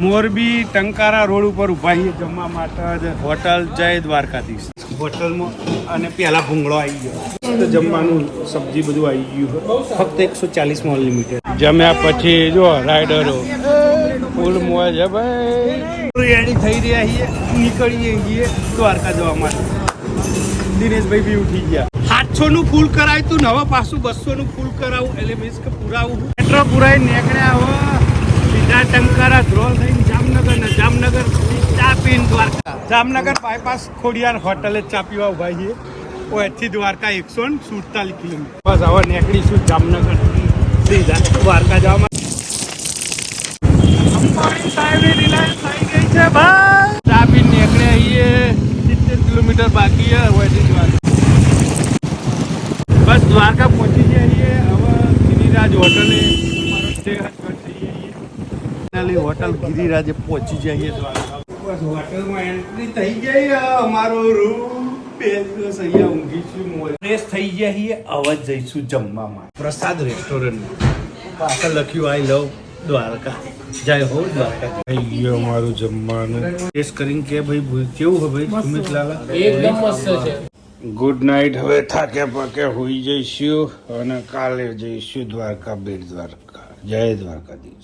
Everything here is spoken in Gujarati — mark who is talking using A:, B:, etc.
A: મોરબી ટંકારા રોડ ઉપર ઉભા છીએ જમવા માટે હોટલ જય દ્વારકાધીશ હોટલમાં અને પેલા ભૂંગળો આવી ગયો તો જમવાનું સબ્જી બધું આવી ગયું ફક્ત 140 માં અનલિમિટેડ જમ્યા પછી જો રાઈડરો ફૂલ મોજ હે ભાઈ રેડી થઈ રહ્યા છીએ નીકળીએ છીએ દ્વારકા જવા માટે દિનેશભાઈ બી ઉઠી ગયા 700 નું ફૂલ કરાવ્યું તું હવે પાછું 200 નું ફૂલ કરાવું એટલે મીન્સ કે પુરાવું મેટ્રો પુરાઈ નીકળ્યા હવે સીધા ટંકારા ધ્રોલ થઈને જામનગર ને જામનગર ચા પીને દ્વારકા જામનગર બાયપાસ ખોડિયાર હોટલે ચા પીવા ઉભા છીએ ઓથી દ્વારકા 147 કિલોમીટર બસ હવે નીકળીશું જામનગર સીધા દ્વારકા જવા માટે અંબાણી સાહેબ રિલાયન્સ આવી ગઈ છે ભાઈ ચા પીને નીકળ્યા છીએ 70 કિલોમીટર બાકી છે ઓથી દ્વારકા બસ દ્વારકા પહોંચી જઈએ હવે ગિરિરાજ હોટલે અમારો સ્ટે હોટલ ગિરિરાજે પહોંચી જઈએ દ્વારકા બસ હોટલમાં એન્ટ્રી થઈ ગઈ અમારો રૂમ 2 દિવસ અહીંયા ઊંઘીશું ફ્રેશ થઈ જઈએ હવે જઈશું જમવામાં પ્રસાદ રેસ્ટોરન્ટ પાછળ લખ્યું આઈ લવ દ્વારકા જય હો દ્વારકા થઈ ગયો અમારું જમવાનું ટેસ્ટ કરીને કે ભાઈ કેવું હે ભાઈ સુમિત લાલા
B: એકદમ મસ્ત છે
A: ગુડ નાઇટ હવે થાકે પાકે હોઈ જઈશું અને કાલે જઈશું દ્વારકા બેટ દ્વારકા જય દ્વારકાધીશ